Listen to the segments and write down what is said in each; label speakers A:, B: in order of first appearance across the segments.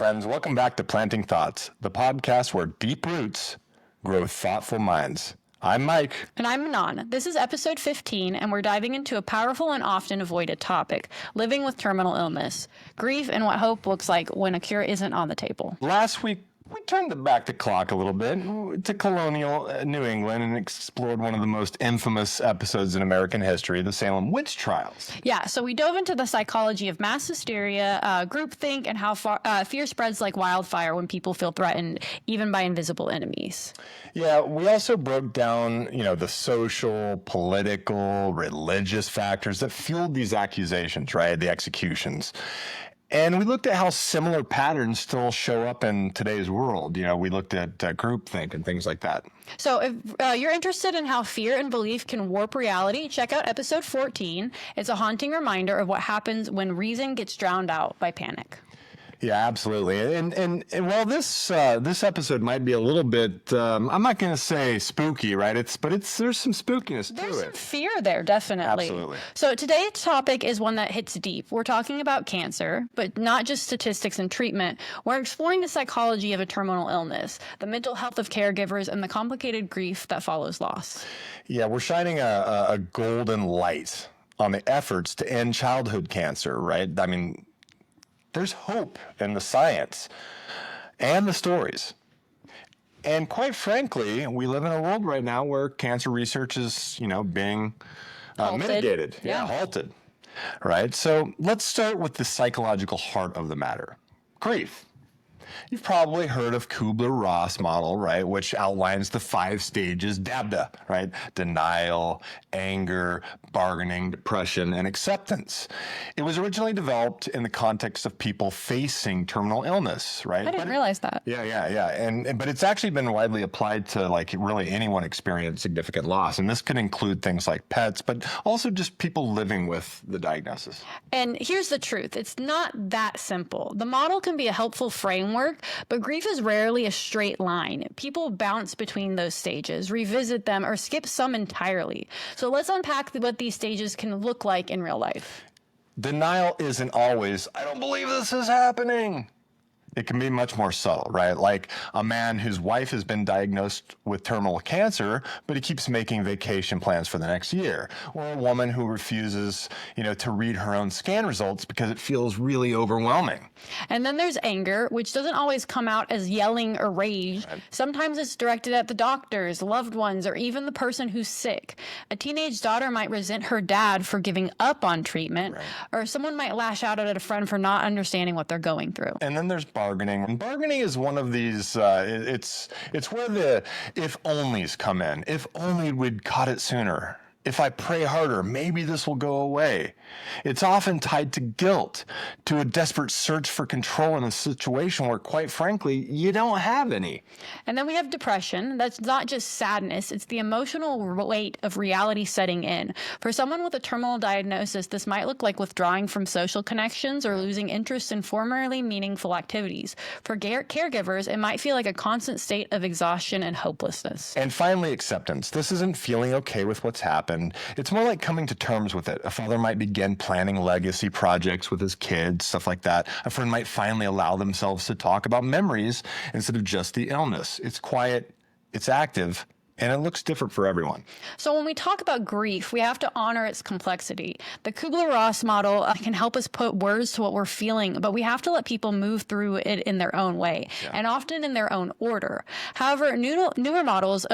A: friends. Welcome back to Planting Thoughts, the podcast where deep roots grow thoughtful minds. I'm Mike.
B: And I'm Manon. This is episode 15, and we're diving into a powerful and often avoided topic, living with terminal illness, grief, and what hope looks like when a cure isn't on the table.
A: Last week, we turned back the clock a little bit to colonial New England and explored one of the most infamous episodes in American history, the Salem witch trials.
B: Yeah, so we dove into the psychology of mass hysteria, groupthink, and how fear spreads like wildfire when people feel threatened, even by invisible enemies.
A: Yeah, we also broke down, the social, political, religious factors that fueled these accusations, right? The executions. And we looked at how similar patterns still show up in today's world. We looked at groupthink and things like that.
B: So if you're interested in how fear and belief can warp reality, check out episode 14. It's a haunting reminder of what happens when reason gets drowned out by panic.
A: Yeah, absolutely. And while this episode might be a little bit, I'm not going to say spooky, right? There's some spookiness to it.
B: There's some fear there, definitely.
A: Absolutely.
B: So today's topic is one that hits deep. We're talking about cancer, but not just statistics and treatment. We're exploring the psychology of a terminal illness, the mental health of caregivers, and the complicated grief that follows loss.
A: Yeah, we're shining a golden light on the efforts to end childhood cancer, right? I mean, there's hope in the science and the stories. And quite frankly, we live in a world right now where cancer research is, being mitigated.
B: Yeah,
A: halted. Right? So let's start with the psychological heart of the matter. Grief. You've probably heard of Kübler-Ross model, right, which outlines the 5 stages, DABDA, right? Denial, anger, bargaining, depression, and acceptance. It was originally developed in the context of people facing terminal illness, right?
B: I didn't realize that.
A: Yeah. But it's actually been widely applied to really anyone experiencing significant loss. And this could include things like pets, but also just people living with the diagnosis.
B: And here's the truth. It's not that simple. The model can be a helpful framework, but grief is rarely a straight line. People bounce between those stages, revisit them, or skip some entirely. So let's unpack what these stages can look like in real life.
A: Denial isn't always, I don't believe this is happening. It can be much more subtle, right? Like a man whose wife has been diagnosed with terminal cancer, but he keeps making vacation plans for the next year. Or a woman who refuses, to read her own scan results because it feels really overwhelming.
B: And then there's anger, which doesn't always come out as yelling or rage. Right. Sometimes it's directed at the doctors, loved ones, or even the person who's sick. A teenage daughter might resent her dad for giving up on treatment, right. Or someone might lash out at a friend for not understanding what they're going through.
A: And then there's bargaining. And bargaining is one of these, it's where the if-onlys come in. If only we'd caught it sooner. If I pray harder, maybe this will go away. It's often tied to guilt, to a desperate search for control in a situation where, quite frankly, you don't have any.
B: And then we have depression. That's not just sadness. It's the emotional weight of reality setting in. For someone with a terminal diagnosis, this might look like withdrawing from social connections or losing interest in formerly meaningful activities. For caregivers, it might feel like a constant state of exhaustion and hopelessness.
A: And finally, acceptance. This isn't feeling okay with what's happened. It's more like coming to terms with it. A father might begin planning legacy projects with his kids, stuff like that. A friend might finally allow themselves to talk about memories instead of just the illness. It's quiet, it's active, and it looks different for everyone.
B: So when we talk about grief, we have to honor its complexity. The Kübler-Ross model can help us put words to what we're feeling, but we have to let people move through it in their own way, and often in their own order. However, newer models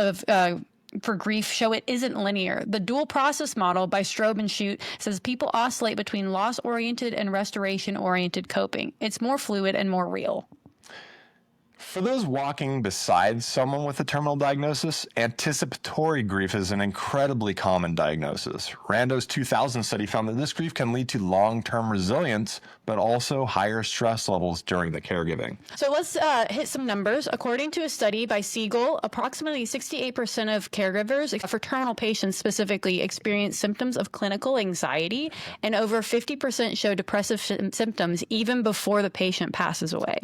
B: for grief show it isn't linear. The dual process model by Strobe and Shute says people oscillate between loss-oriented and restoration-oriented coping. It's more fluid and more real.
A: For those walking beside someone with a terminal diagnosis, anticipatory grief is an incredibly common diagnosis. Rando's 2000 study found that this grief can lead to long-term resilience, but also higher stress levels during the caregiving.
B: So let's hit some numbers. According to a study by Siegel, approximately 68% of caregivers, for terminal patients specifically, experience symptoms of clinical anxiety, and over 50% show depressive symptoms even before the patient passes away.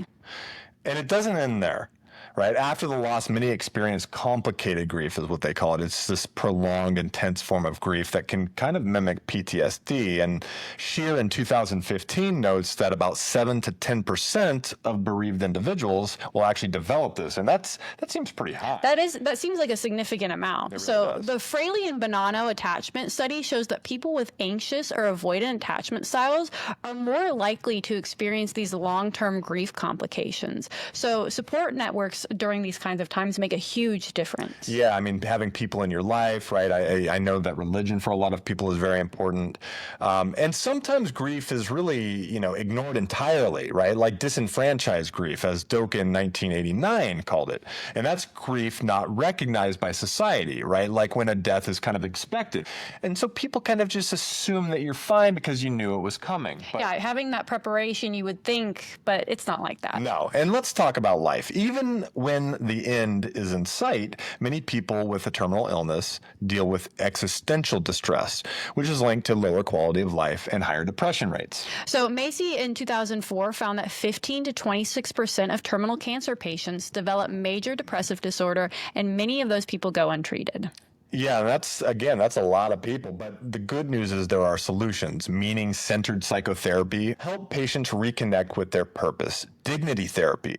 A: And it doesn't end there, right? After the loss, many experience complicated grief, is what they call it. It's this prolonged, intense form of grief that can kind of mimic PTSD. And Shear in 2015 notes that about 7 to 10% of bereaved individuals will actually develop this. And that seems pretty high.
B: That seems like a significant amount.
A: It really
B: So
A: does.
B: the Fraley and Bonanno attachment study shows that people with anxious or avoidant attachment styles are more likely to experience these long-term grief complications. So support networks during these kinds of times make a huge difference.
A: Yeah, I mean, having people in your life, right? I know that religion for a lot of people is very important. And sometimes grief is really, ignored entirely, right? Like disenfranchised grief, as Doak in 1989 called it. And that's grief not recognized by society, right? Like when a death is kind of expected. And so people kind of just assume that you're fine because you knew it was coming. But
B: Yeah, having that preparation, you would think, but it's not like that.
A: no. And let's talk about life. Even when the end is in sight, many people with a terminal illness deal with existential distress, which is linked to lower quality of life and higher depression rates.
B: So Macy in 2004 found that 15 to 26% of terminal cancer patients develop major depressive disorder, and many of those people go untreated.
A: Yeah, that's a lot of people. But the good news is there are solutions. Meaning-centered psychotherapy help patients reconnect with their purpose. Dignity therapy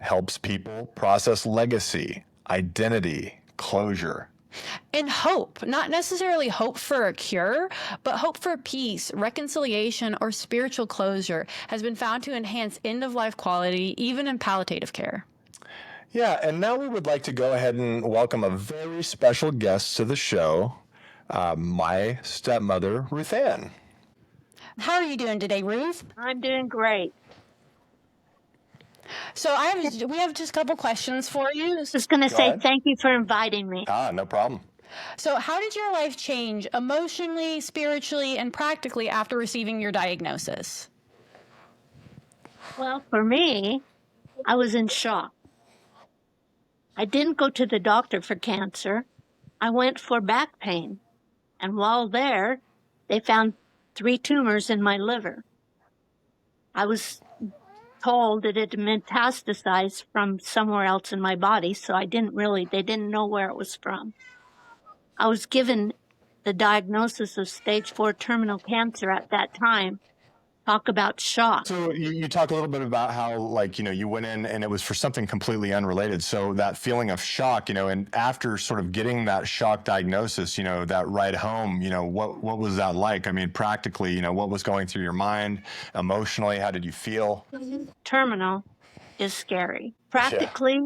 A: helps people process legacy, identity, closure.
B: And hope, not necessarily hope for a cure, but hope for peace, reconciliation, or spiritual closure has been found to enhance end-of-life quality, even in palliative care.
A: Yeah, and now we would like to go ahead and welcome a very special guest to the show, my stepmother, Ruth Anne.
B: How are you doing today, Ruth?
C: I'm doing great.
B: So we have just a couple questions for you.
C: I was going to say
A: ahead.
C: thank you for inviting me.
A: No problem.
B: So how did your life change emotionally, spiritually, and practically after receiving your diagnosis?
C: Well, for me, I was in shock. I didn't go to the doctor for cancer. I went for back pain. And while there, they found 3 tumors in my liver. I was told that it had metastasized from somewhere else in my body, so they didn't know where it was from. I was given the diagnosis of stage 4 terminal cancer at that time. Talk about shock.
A: So you talk a little bit about how, you went in and it was for something completely unrelated. So that feeling of shock, and after sort of getting that shock diagnosis, that ride home, what was that like? I mean, practically, what was going through your mind? Emotionally, how did you feel?
C: Terminal is scary. Practically,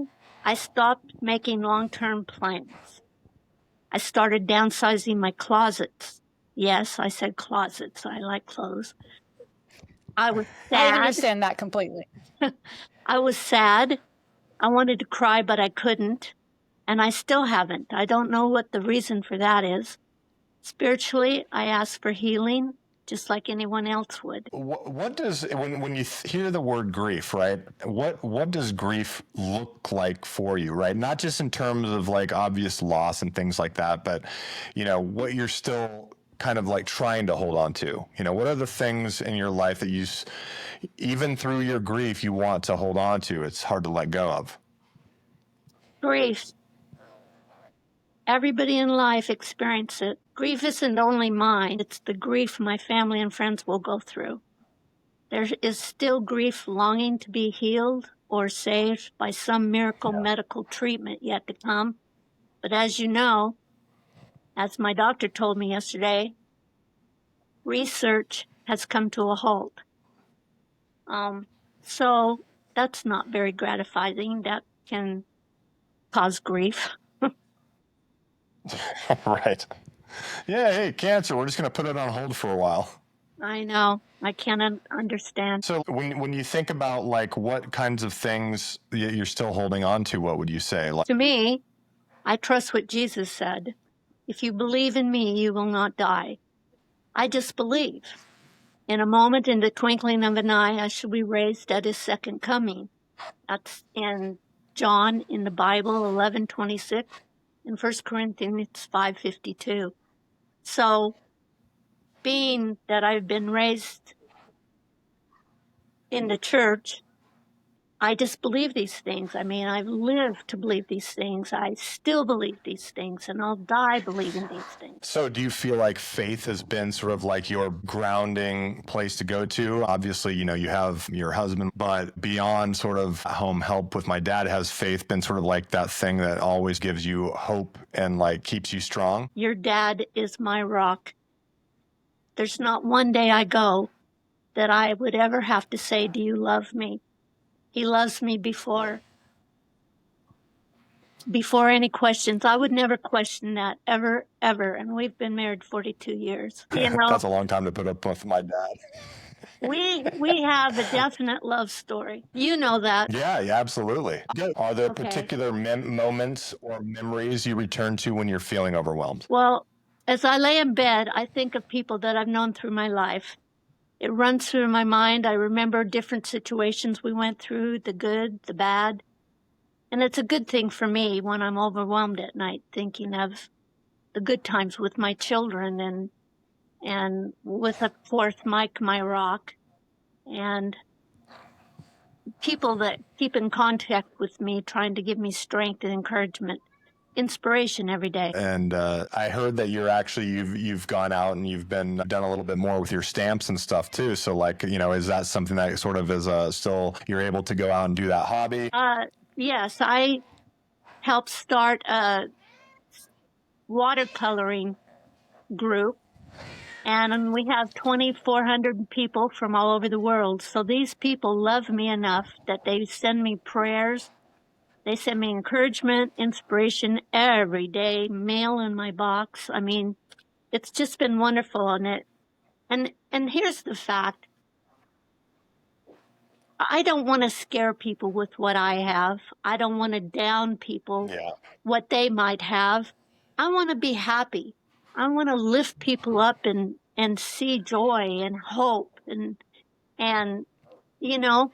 C: I stopped making long-term plans. I started downsizing my closets. Yes, I said closets. I like clothes. I was sad.
B: I understand that completely.
C: I was sad. I wanted to cry, but I couldn't. And I still haven't. I don't know what the reason for that is. Spiritually, I asked for healing, just like anyone else would.
A: What does, when you hear the word grief, right, what does grief look like for you, right? Not just in terms of obvious loss and things like that, but, what you're still kind of trying to hold on to. What are the things in your life that even through your grief, you want to hold on to? It's hard to let go of.
C: Grief. Everybody in life experiences it. Grief isn't only mine. It's the grief my family and friends will go through. There is still grief longing to be healed or saved by some miracle medical treatment yet to come. But as you know, as my doctor told me yesterday, research has come to a halt. So that's not very gratifying. That can cause grief.
A: Right. Yeah, hey, cancer, we're just going to put it on hold for a while.
C: I know. I can't understand.
A: So when you think about what kinds of things you're still holding on to, what would you say?
C: To me, I trust what Jesus said. If you believe in me, you will not die. I just believe. In a moment, in the twinkling of an eye, I shall be raised at his second coming. That's in John in the Bible, 11:26, and 1 Corinthians 5:52. So, being that I've been raised in the church, I just believe these things. I mean, I've lived to believe these things. I still believe these things, and I'll die believing these things.
A: So do you feel like faith has been sort of like your grounding place to go to? Obviously, you know, you have your husband, but beyond sort of home help with my dad, has faith been sort of like that thing that always gives you hope and like keeps you strong?
C: Your dad is my rock. There's not one day I go that I would ever have to say, do you love me? He loves me before any questions. I would never question that, ever, ever. And we've been married 42 years. You know,
A: That's a long time to put up with my dad.
C: we have a definite love story. You know that.
A: Yeah, absolutely. Are there
C: Okay.
A: particular moments or memories you return to when you're feeling overwhelmed?
C: Well, as I lay in bed, I think of people that I've known through my life. It runs through my mind. I remember different situations we went through, the good, the bad. And it's a good thing for me when I'm overwhelmed at night, thinking of the good times with my children and with, of course, Mike, my rock, and people that keep in contact with me, trying to give me strength and encouragement, inspiration every day.
A: And I heard that you've gone out and you've done a little bit more with your stamps and stuff too. So like, you know, is that something that sort of is still you're able to go out and do that hobby?
C: Yes, I helped start a watercoloring group, and we have 2,400 people from all over the world. So these people love me enough that they send me prayers. They send me encouragement, inspiration every day, mail in my box. I mean, it's just been wonderful on it. And here's the fact. I don't want to scare people with what I have. I don't want to down people, what they might have. I want to be happy. I want to lift people up and see joy and hope. And, you know,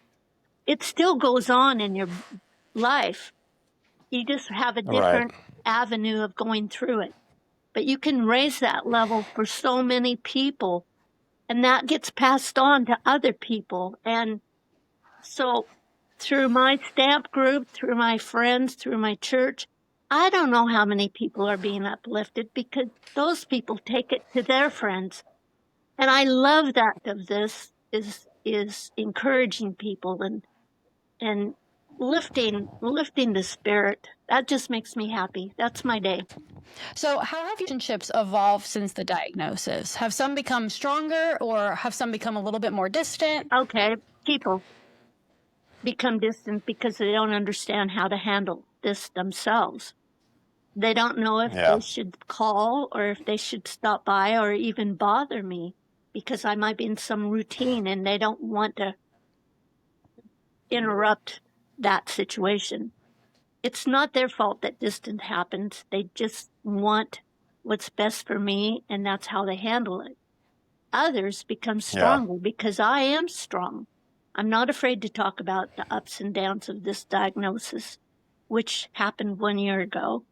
C: it still goes on in your life. You just have a different avenue of going through it. But you can raise that level for so many people, and that gets passed on to other people. And so through my stamp group, through my friends, through my church, I don't know how many people are being uplifted because those people take it to their friends. And I love that of this is encouraging people and lifting the spirit. That just makes me happy. That's my day.
B: So how have relationships evolved since the diagnosis? Have some become stronger or have some become a little bit more distant?
C: Okay, people become distant because they don't understand how to handle this themselves. They don't know if they should call or if they should stop by or even bother me because I might be in some routine and they don't want to interrupt that situation. It's not their fault that distance happens. They just want what's best for me, and that's how they handle it. Others become stronger because I am strong. I'm not afraid to talk about the ups and downs of this diagnosis, which happened 1 year ago.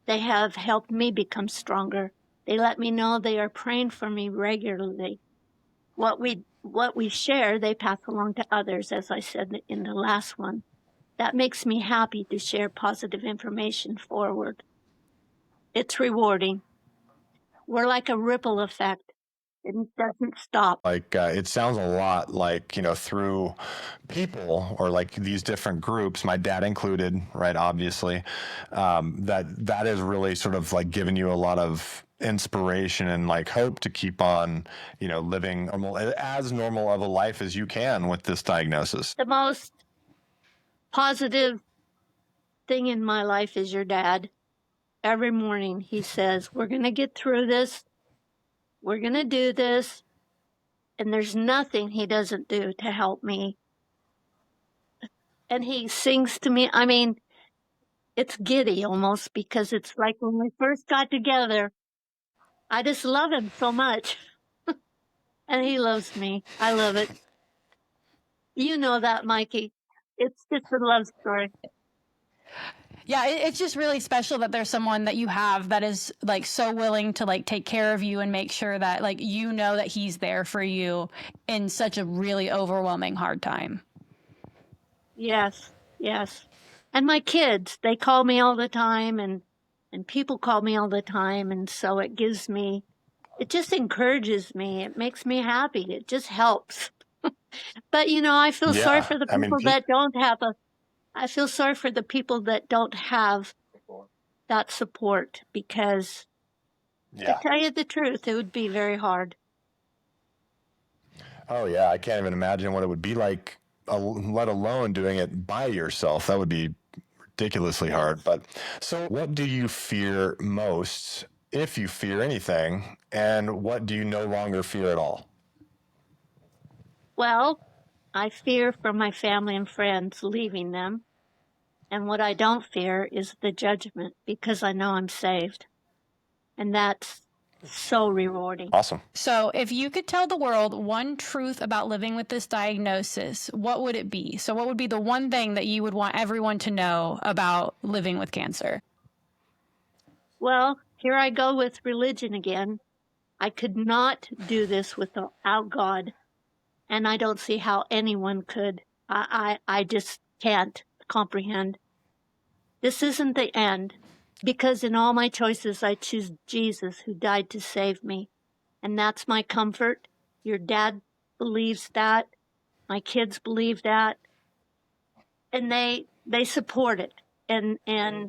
C: They have helped me become stronger. They let me know they are praying for me regularly. What we share, they pass along to others, as I said in the last one. That makes me happy to share positive information forward. It's rewarding. We're like a ripple effect. It doesn't stop.
A: Like it sounds a lot like, you know, through people or like these different groups, my dad included, right? Obviously, that is really sort of like giving you a lot of inspiration and like hope to keep on, you know, living as normal of a life as you can with this diagnosis.
C: The most positive thing in my life is your dad. Every morning he says, we're going to get through this. We're going to do this. And there's nothing he doesn't do to help me. And he sings to me. I mean, it's giddy almost because it's like when we first got together, I just love him so much. And he loves me. I love it. You know that, Mikey. It's just a love story.
B: Yeah, it's just really special that there's someone that you have that is like so willing to like take care of you and make sure that like you know that he's there for you in such a really overwhelming hard time.
C: Yes, yes. And my kids, they call me all the time and people call me all the time. And so it gives me, it just encourages me. It makes me happy. It just helps. But I feel sorry
A: Yeah.
C: for the
A: I mean,
C: people that don't have I feel sorry for the people that don't have that support because to
A: yeah.
C: tell you the truth, it would be very hard.
A: Oh, yeah. I can't even imagine what it would be like, let alone doing it by yourself. That would be ridiculously hard. But so, what do you fear most, if you fear anything, and what do you no longer fear at all?
C: Well, I fear for my family and friends leaving them. And what I don't fear is the judgment because I know I'm saved. And that's so rewarding.
A: Awesome.
B: So, if you could tell the world one truth about living with this diagnosis, what would it be? So, what would be the one thing that you would want everyone to know about living with cancer?
C: Well, here I go with religion again. I could not do this without God. And I don't see how anyone could. I just can't comprehend. This isn't the end because in all my choices, I choose Jesus who died to save me. And that's my comfort. Your dad believes that. My kids believe that. And they support it. And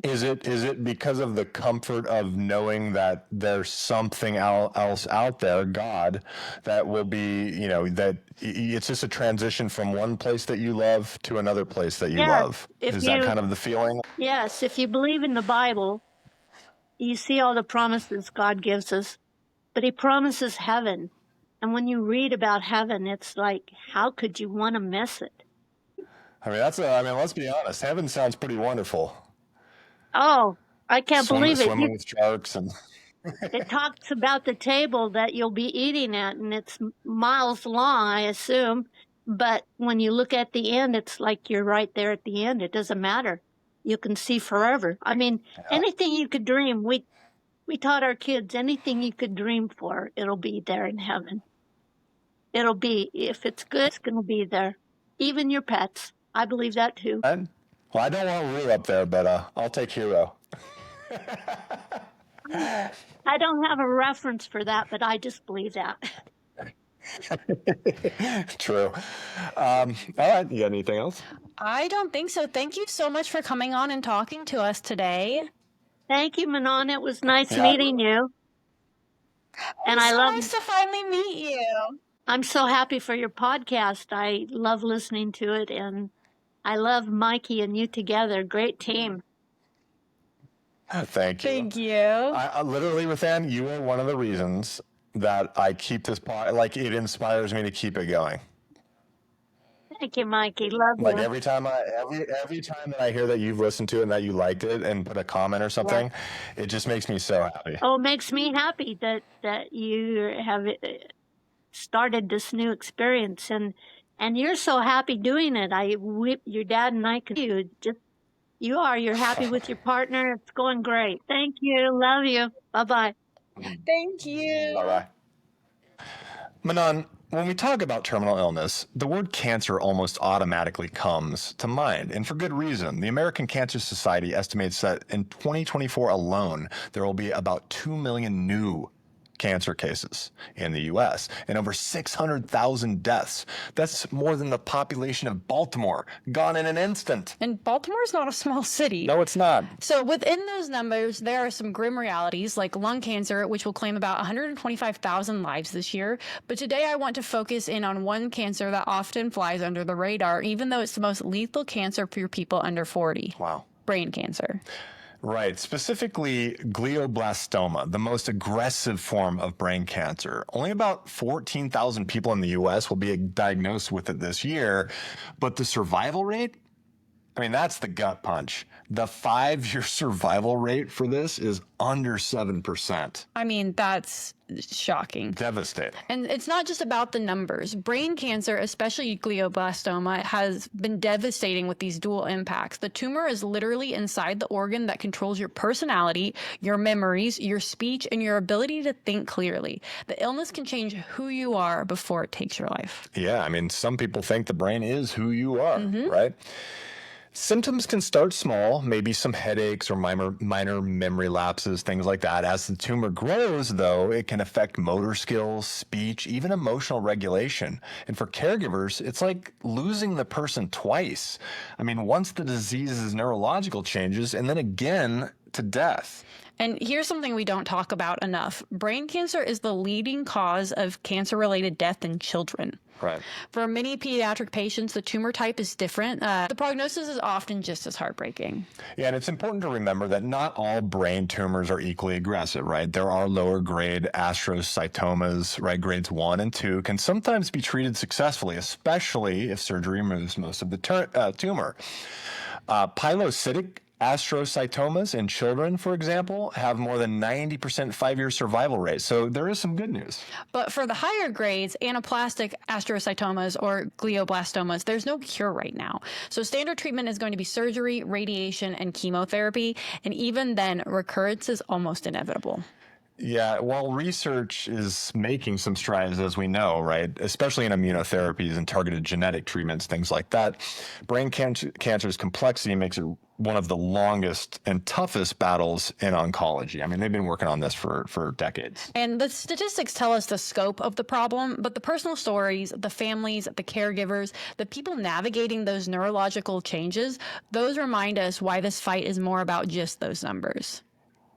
A: Is it because of the comfort of knowing that there's something else out there, God, that will be, that it's just a transition from one place that you love to another place that you
C: yes,
A: love? Is that kind of the feeling?
C: if you believe in the Bible, you see all the promises God gives us, but he promises heaven. And when you read about heaven, it's like, how could you want to miss it?
A: I mean, let's be honest. Heaven sounds pretty wonderful.
C: Oh, I can't believe it.
A: Swimming with sharks and
C: It talks about the table that you'll be eating at, and it's miles long, I assume. But when you look at the end, it's like you're right there at the end. It doesn't matter. You can see forever. I mean, anything you could dream. We taught our kids anything you could dream for, it'll be there in heaven. It'll be, if it's good, it's going to be there. Even your pets. I believe that too.
A: well, I don't want Rue up there, but I'll take Hero.
C: I don't have a reference for that, but I just believe that.
A: True. All right. You got anything else?
B: I don't think so. Thank you so much for coming on and talking to us today.
C: Thank you, Manon. It was nice meeting you. And
B: It's so nice to finally meet you.
C: I'm so happy for your podcast. I love listening to it, and I love Mikey and you together. Great team.
A: Thank you.
B: Thank you.
A: I literally, Ruth Anne, you are one of the reasons that I keep this like it inspires me to keep it going.
C: Thank you, Mikey. Love
A: Like
C: you.
A: every time that I hear that you've listened to it and that you liked it and put a comment or something, it just makes me so happy.
C: Oh, it makes me happy that you have started this new experience, and you're so happy doing it. Your dad and I could you just you're happy with your partner. It's going great. Thank you. Love you. Bye-bye.
B: Thank you.
A: Bye-bye. Manon, when we talk about terminal illness, the word cancer almost automatically comes to mind, and for good reason. The American Cancer Society estimates that in 2024 alone, there will be about 2 million new cancer cases in the U.S. and over 600,000 deaths. That's more than the population of Baltimore, gone in an instant.
B: And Baltimore is not a small city.
A: No, it's not.
B: So within those numbers, there are some grim realities like lung cancer, which will claim about 125,000 lives this year. But today I want to focus in on one cancer that often flies under the radar, even though it's the most lethal cancer for people under 40.
A: Wow.
B: Brain cancer.
A: Right, specifically glioblastoma, the most aggressive form of brain cancer. Only about 14,000 people in the U.S. will be diagnosed with it this year, but the survival rate I mean, that's the gut punch. The 5-year survival rate for this is under 7%.
B: I mean, that's shocking.
A: Devastating.
B: And it's not just about the numbers. Brain cancer, especially glioblastoma, has been devastating with these dual impacts. The tumor is literally inside the organ that controls your personality, your memories, your speech, and your ability to think clearly. The illness can change who you are before it takes your life.
A: Yeah, I mean, some people think the brain is who you are, right? Symptoms can start small, maybe some headaches or minor memory lapses, things like that. As the tumor grows, though, it can affect motor skills, speech, even emotional regulation. And for caregivers, it's like losing the person twice. I mean, once the disease is neurological changes, and then again to death.
B: And here's something we don't talk about enough. Brain cancer is the leading cause of cancer-related death in children.
A: Right.
B: For many pediatric patients, the tumor type is different. The prognosis is often just as heartbreaking.
A: Yeah, and it's important to remember that not all brain tumors are equally aggressive, right? There are lower grade astrocytomas, right? Grades 1 and 2 can sometimes be treated successfully, especially if surgery removes most of the tumor. Pilocytic astrocytomas in children, for example, have more than 90% 5-year survival rate. So there is some good news.
B: But for the higher grades, anaplastic astrocytomas or glioblastomas, there's no cure right now. So standard treatment is going to be surgery, radiation, and chemotherapy. And even then, recurrence is almost inevitable.
A: Yeah, well, research is making some strides, as we know, right? Especially in immunotherapies and targeted genetic treatments, things like that. Brain cancer's complexity makes it one of the longest and toughest battles in oncology. I mean, they've been working on this for decades.
B: And the statistics tell us the scope of the problem, but the personal stories, the families, the caregivers, the people navigating those neurological changes, those remind us why this fight is more about just those numbers.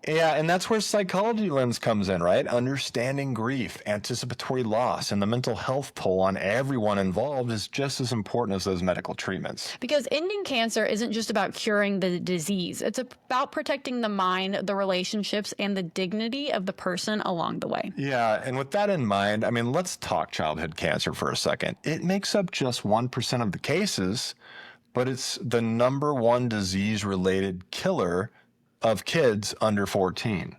A: Yeah, and that's where psychology lens comes in, right? Understanding grief, anticipatory loss, and the mental health toll on everyone involved is just as important as those medical treatments.
B: Because ending cancer isn't just about curing the disease. It's about protecting the mind, the relationships, and the dignity of the person along the way.
A: Yeah, and with that in mind, I mean, let's talk childhood cancer for a second. It makes up just 1% of the cases, but it's the number one disease-related killer of kids under 14.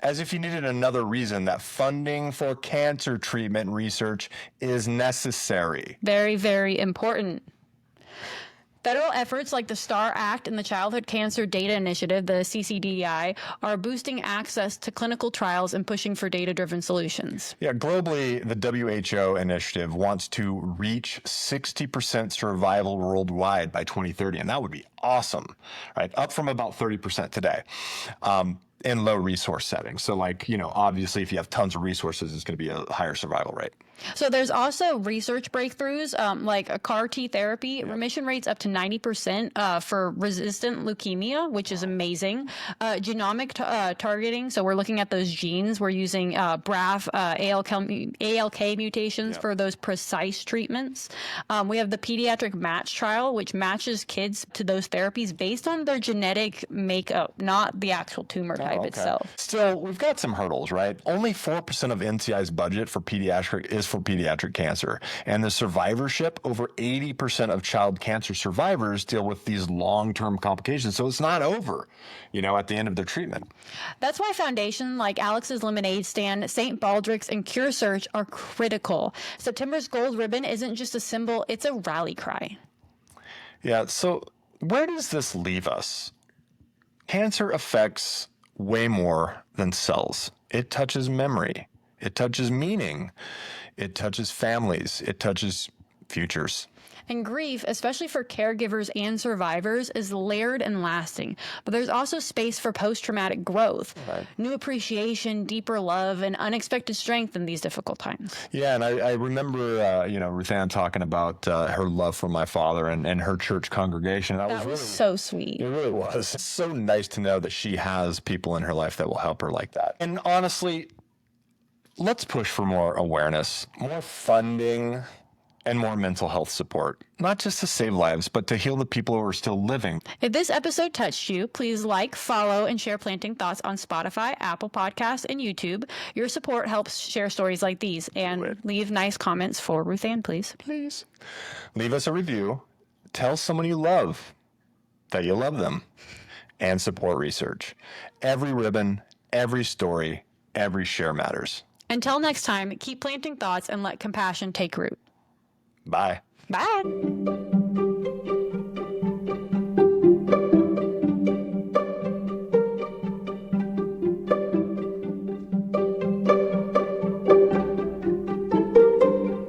A: As if you needed another reason that funding for cancer treatment research is necessary.
B: Very, very important. Federal efforts like the STAR Act and the Childhood Cancer Data Initiative, the CCDI, are boosting access to clinical trials and pushing for data-driven solutions.
A: Yeah, globally, the WHO initiative wants to reach 60% survival worldwide by 2030, and that would be awesome, right? Up from about 30% today. In low resource settings. So obviously if you have tons of resources, it's going to be a higher survival rate.
B: So there's also research breakthroughs like a CAR T therapy, remission rates up to 90% for resistant leukemia, which is amazing. Genomic targeting. So we're looking at those genes. We're using BRAF, ALK mutations for those precise treatments. We have the pediatric match trial, which matches kids to those therapies based on their genetic makeup, not the actual tumor type itself.
A: Still, we've got some hurdles, right? Only 4% of NCI's budget for pediatric cancer. And the survivorship, over 80% of child cancer survivors deal with these long-term complications. So it's not over, at the end of their treatment.
B: That's why foundations like Alex's Lemonade Stand, St. Baldrick's, and Cure Search are critical. September's gold ribbon isn't just a symbol, it's a rally cry.
A: Yeah, so where does this leave us? Cancer affects way more than cells. It touches memory. It touches meaning. It touches families. It touches futures.
B: And grief, especially for caregivers and survivors, is layered and lasting. But there's also space for post-traumatic growth, new appreciation, deeper love, and unexpected strength in these difficult times.
A: Yeah, and I remember, Ruth Anne talking about her love for my father and her church congregation.
B: That was so sweet.
A: It really was. It's so nice to know that she has people in her life that will help her like that. And honestly, let's push for more awareness, more funding, and more mental health support, not just to save lives, but to heal the people who are still living.
B: If this episode touched you, please like, follow, and share Planting Thoughts on Spotify, Apple Podcasts, and YouTube. Your support helps share stories like these. And leave nice comments for Ruth Anne, please.
A: Please. Leave us a review Tell someone you love that you love them, and support research. Every ribbon, every story, every share matters.
B: Until next time, keep planting thoughts and let compassion take root.
A: Bye.
B: Bye.